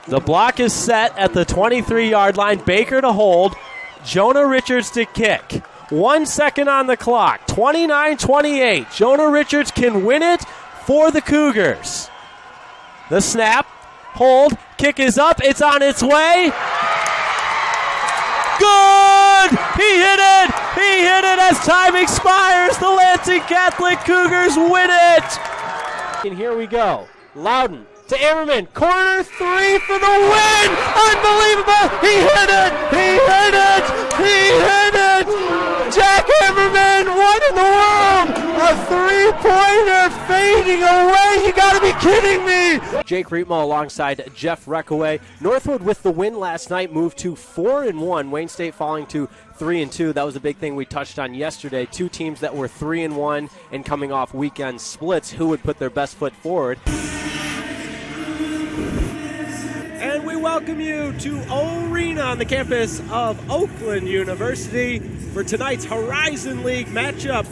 The block is set at the 23-yard line. Baker to hold. Jonah Richards to kick. 1 second on the clock. 29-28. Jonah Richards can win it for the Cougars. The snap. Hold. Kick is up. It's on its way. Good! He hit it! He hit it as time expires. The Lansing Catholic Cougars win it. And here we go. Loudon to Ammerman. Corner three for the win! Unbelievable! He hit it! He hit it! He hit it! Jack Ammerman, what in the world? A three-pointer fading away. You gotta be kidding me! Jake Riepma alongside Jeff Reckaway. Northwood with the win last night moved to 4-1. Wayne State falling to 3-2. That was a big thing we touched on yesterday. Two teams that were 3-1 and coming off weekend splits. Who would put their best foot forward? And we welcome you to Arena on the campus of Oakland University for tonight's Horizon League matchup.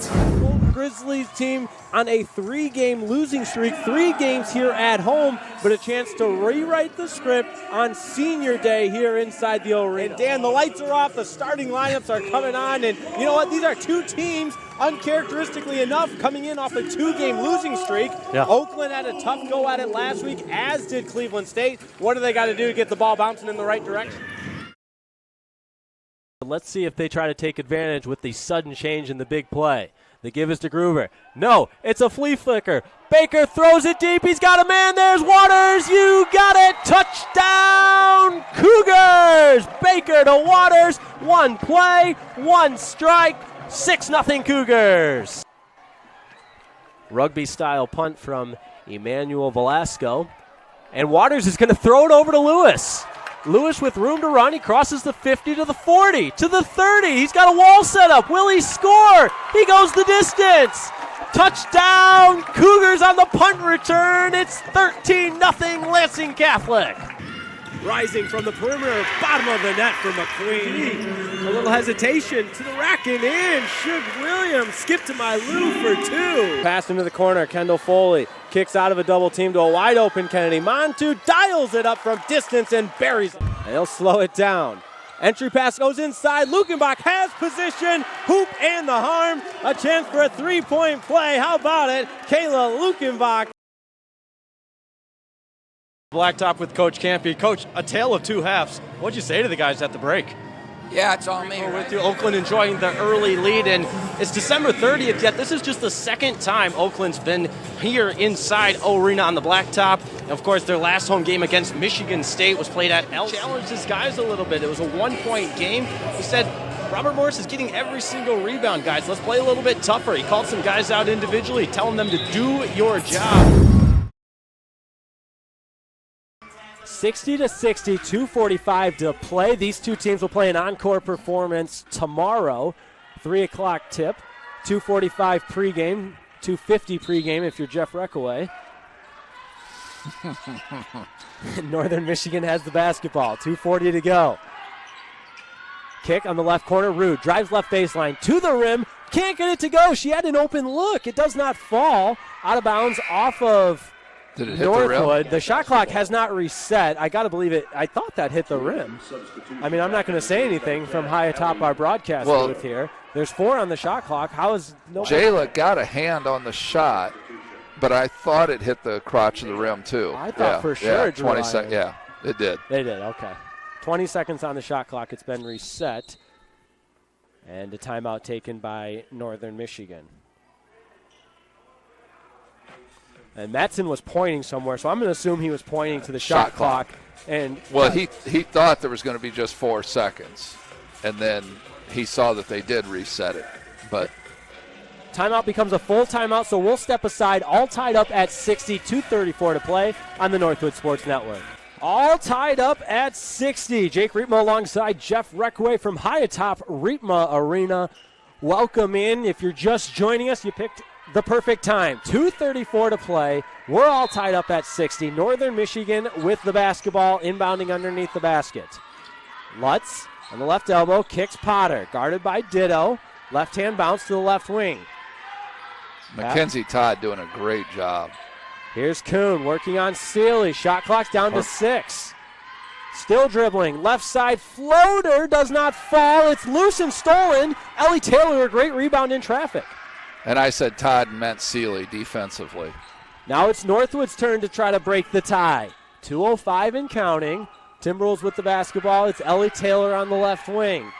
Grizzlies team on a 3-game losing streak, 3 games here at home, but a chance to rewrite the script on senior day here inside the arena. And Dan, the lights are off, the starting lineups are coming on, and you know what? These are two teams, uncharacteristically enough, coming in off a 2-game losing streak. Yeah. Oakland had a tough go at it last week, as did Cleveland State. What do they got to do to get the ball bouncing in the right direction? Let's see if they try to take advantage with the sudden change in the big play. The give is to Groover. No, it's a flea flicker. Baker throws it deep. He's got a man. There's Waters. You got it. Touchdown, Cougars. Baker to Waters. 1 play, 1 strike. 6-0 Cougars. Rugby-style punt from Emmanuel Velasco. And Waters is going to throw it over to Lewis. Lewis with room to run. He crosses the 50 to the 40 to the 30. He's got a wall set up. Will he score? He goes the distance. Touchdown, Cougars on the punt return. It's 13-0 Lansing Catholic. Rising from the perimeter, bottom of the net for McQueen. A little hesitation to the rack and in. Shug Williams skip to my Lou for 2. Pass into the corner, Kendall Foley kicks out of a double team to a wide open Kennedy. Montu dials it up from distance and buries it. They'll slow it down. Entry pass goes inside. Lukenbach has position. Hoop and the harm. A chance for a 3-point play. How about it? Kayla Lukenbach. Blacktop with Coach Campy. Coach, a tale of 2 halves. What'd you say to the guys at the break? Yeah, it's all me. With you, Oakland enjoying the early lead, and it's December 30th, yet this is just the second time Oakland's been here inside Arena on the Blacktop. And of course, their last home game against Michigan State was played at El. Challenged his guys a little bit. It was a 1-point game. He said, Robert Morris is getting every single rebound, guys. Let's play a little bit tougher. He called some guys out individually, telling them to do your job. 60-60, 2:45 to play. These two teams will play an encore performance tomorrow. 3 o'clock tip, 2:45 pregame, 2:50 pregame if you're Jeff Reckaway. Northern Michigan has the basketball, 2:40 to go. Kick on the left corner, Rude drives left baseline to the rim, can't get it to go. She had an open look. It does not fall. Out of bounds off of Did it hit Northwood. the rim? The shot clock has not reset. I got to believe it. I thought that hit the rim. I mean, I'm not going to say anything from high atop our broadcast booth here. There's 4 on the shot clock. How is nobody? Jayla got a hand on the shot, but I thought it hit the crotch of the rim too. I thought for sure. 20 seconds. Yeah, it did. They did. Okay. 20 seconds on the shot clock. It's been reset. And a timeout taken by Northern Michigan. And Mattson was pointing somewhere, so I'm going to assume he was pointing to the shot clock. And well, he thought there was going to be just 4 seconds, and then he saw that they did reset it. But timeout becomes a full timeout, so we'll step aside. All tied up at 60, 2:34 to play on the Northwood Sports Network. All tied up at 60. Jake Riepma alongside Jeff Reckaway from high atop Riepma Arena. Welcome in. If you're just joining us, you picked the perfect time. 2:34 to play. We're all tied up at 60. Northern Michigan with the basketball inbounding underneath the basket. Lutz on the left elbow kicks Potter. Guarded by Ditto. Left hand bounce to the left wing. Mackenzie Todd doing a great job. Here's Kuhn working on Sealy. Shot clock's down to 6. Still dribbling. Left side floater does not fall. It's loose and stolen. Ellie Taylor, a great rebound in traffic. And I said Todd meant Seeley defensively. Now it's Northwood's turn to try to break the tie. 2:05 and counting. Timberwolves with the basketball. It's Ellie Taylor on the left wing.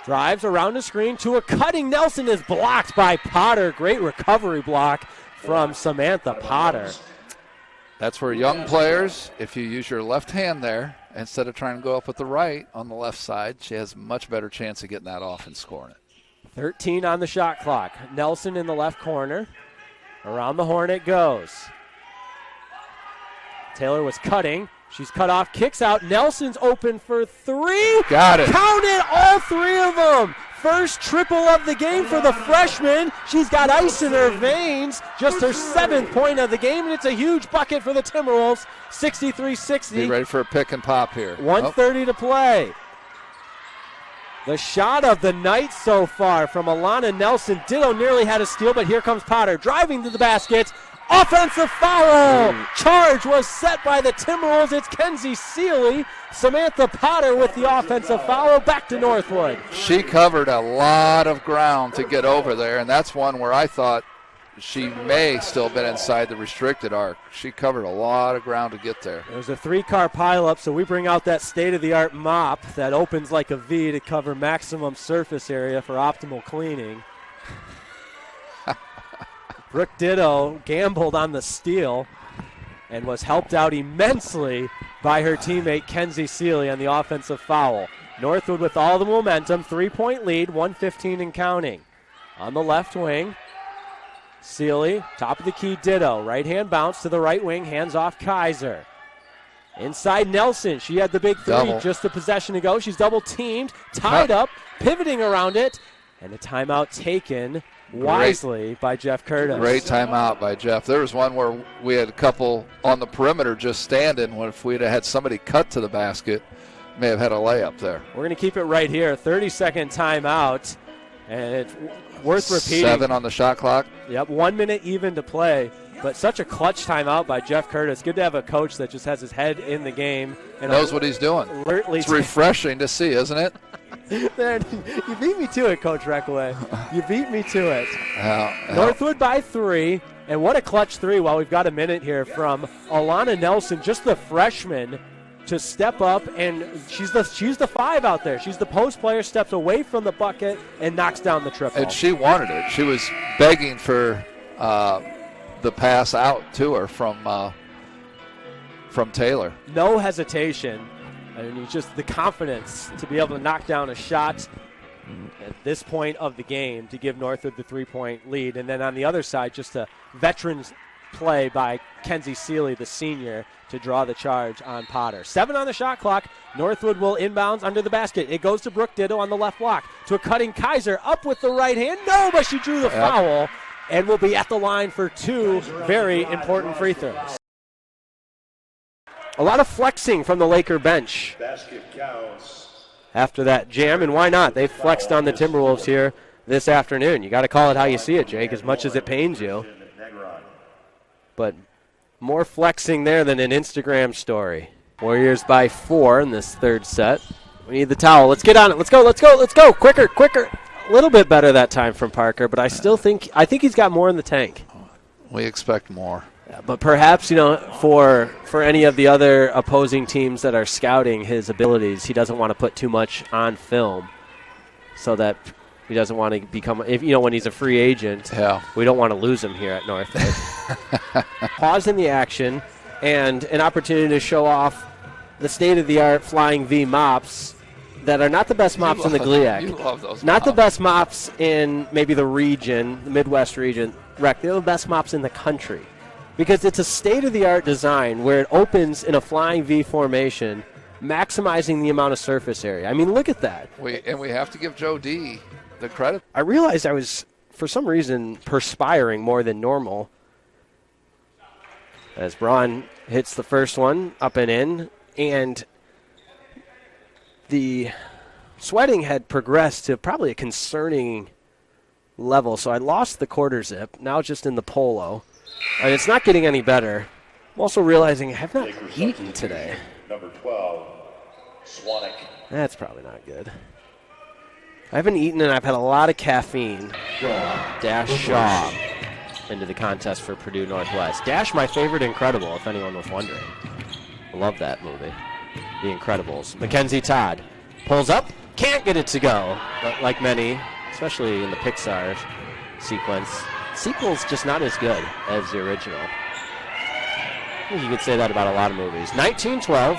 Drives around the screen to a cutting Nelson, is blocked by Potter. Great recovery block from Samantha Potter. That's where young players, if you use your left hand there, instead of trying to go up with the right on the left side, she has a much better chance of getting that off and scoring it. 13 on the shot clock. Nelson in the left corner. Around the horn it goes. Taylor was cutting. She's cut off, kicks out. Nelson's open for three. Got it. Count it, all three of them. First triple of the game for the freshman. She's got ice in her veins. Just her 7th point of the game, and it's a huge bucket for the Timberwolves. 63-60. Be ready for a pick and pop here. 1:30 to play. The shot of the night so far from Alana Nelson. Ditto nearly had a steal, but here comes Potter driving to the basket. Offensive foul! Charge was set by the Timberwolves. It's Kenzie Seeley. Samantha Potter with the offensive foul. Back to Northwood. She covered a lot of ground to get over there, and that's one where I thought she may still been inside the restricted arc. She covered a lot of ground to get there. There's a 3-car pileup, so we bring out that state-of-the-art mop that opens like a V to cover maximum surface area for optimal cleaning. Brooke Ditto gambled on the steal and was helped out immensely by her teammate Kenzie Seeley on the offensive foul. Northwood with all the momentum, 3-point lead, 1:15 and counting. On the left wing, Seeley, top of the key, Ditto. Right-hand bounce to the right wing, hands off Kaiser. Inside Nelson, she had the big three Double. just a possession ago. She's double-teamed, tied up, pivoting around it, and a timeout taken wisely by Jeff Curtis. Great timeout by Jeff. There was one where we had a couple on the perimeter just standing. If we'd have had somebody cut to the basket, may have had a layup there. We're going to keep it right here. 30-second timeout, and it's worth repeating. 7 on the shot clock. Yep, 1 minute even to play, but such a clutch timeout by Jeff Curtis. Good to have a coach that just has his head in the game. And knows what he's doing. It's refreshing to see, isn't it? You beat me to it, Coach Reckaway. You beat me to it. Yeah. Northwood by 3, and what a clutch 3 while we've got a minute here from Alana Nelson, just the freshman, to step up, and she's the 5 out there. She's the post player, steps away from the bucket and knocks down the triple. And she wanted it. She was begging for the pass out to her from Taylor. No hesitation. I mean, just the confidence to be able to knock down a shot at this point of the game to give Northwood the 3-point lead. And then on the other side, just a veterans play by Kenzie Seeley, the senior, to draw the charge on Potter. 7 on the shot clock. Northwood will inbounds under the basket. It goes to Brooke Ditto on the left block. To a cutting Kaiser, up with the right hand. No, but she drew the foul and will be at the line for 2 very important free throws. A lot of flexing from the Laker bench after that jam, and why not? They flexed on the Timberwolves here this afternoon. You got to call it how you see it, Jake, as much as it pains you. But more flexing there than an Instagram story. Warriors by 4 in this third set. We need the towel. Let's get on it. Let's go. Quicker. A little bit better that time from Parker, but I think he's got more in the tank. We expect more. Yeah, but perhaps, for any of the other opposing teams that are scouting his abilities, he doesn't want to put too much on film so that he doesn't want to become, when he's a free agent, we don't want to lose him here at Northwood. Pause in the action and an opportunity to show off the state-of-the-art flying V mops that are not the best mops in the GLIAC. You love those Not the best mops in maybe the region, the Midwest region. They're the best mops in the country. Because it's a state-of-the-art design where it opens in a flying V formation, maximizing the amount of surface area. I mean, look at that. We have to give Joe D the credit. I realized I was, for some reason, perspiring more than normal. As Braun hits the first one up and in, and the sweating had progressed to probably a concerning level. So I lost the quarter zip, now just in the polo. And it's not getting any better. I'm also realizing I have not eaten today. Number 12, That's probably not good. I haven't eaten and I've had a lot of caffeine. Dash Shaw into the contest for Purdue Northwest. Dash, my favorite Incredible, if anyone was wondering. I love that movie, The Incredibles. Mackenzie Todd pulls up, can't get it to go, but like many, especially in the Pixar sequence, sequel's just not as good as the original. I think you could say that about a lot of movies. 19-12,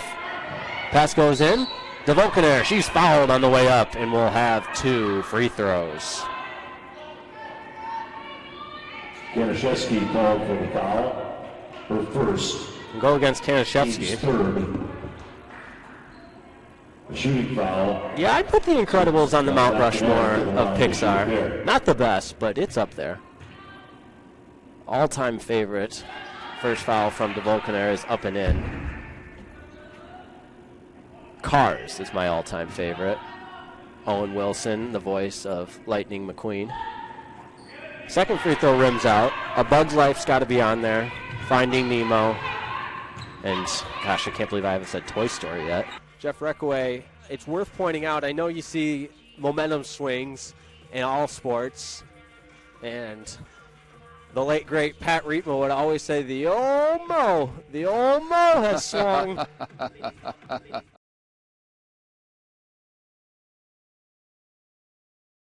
pass goes in. DeVolkenair, she's fouled on the way up, and we'll have 2 free throws. Kanashevsky called for the foul. Her first. Go against Kanashevsky. Third. A shooting foul. Yeah, I'd put The Incredibles on the Mount Rushmore of Pixar. Not the best, but it's up there. All-time favorite. First foul from DeVolkenair is up and in. Cars is my all-time favorite. Owen Wilson, the voice of Lightning McQueen. Second free throw rims out. A Bug's Life's got to be on there. Finding Nemo. And, gosh, I can't believe I haven't said Toy Story yet. Jeff Reckaway, it's worth pointing out, I know you see momentum swings in all sports. And the late, great Pat Riepma would always say, the old Mo has swung.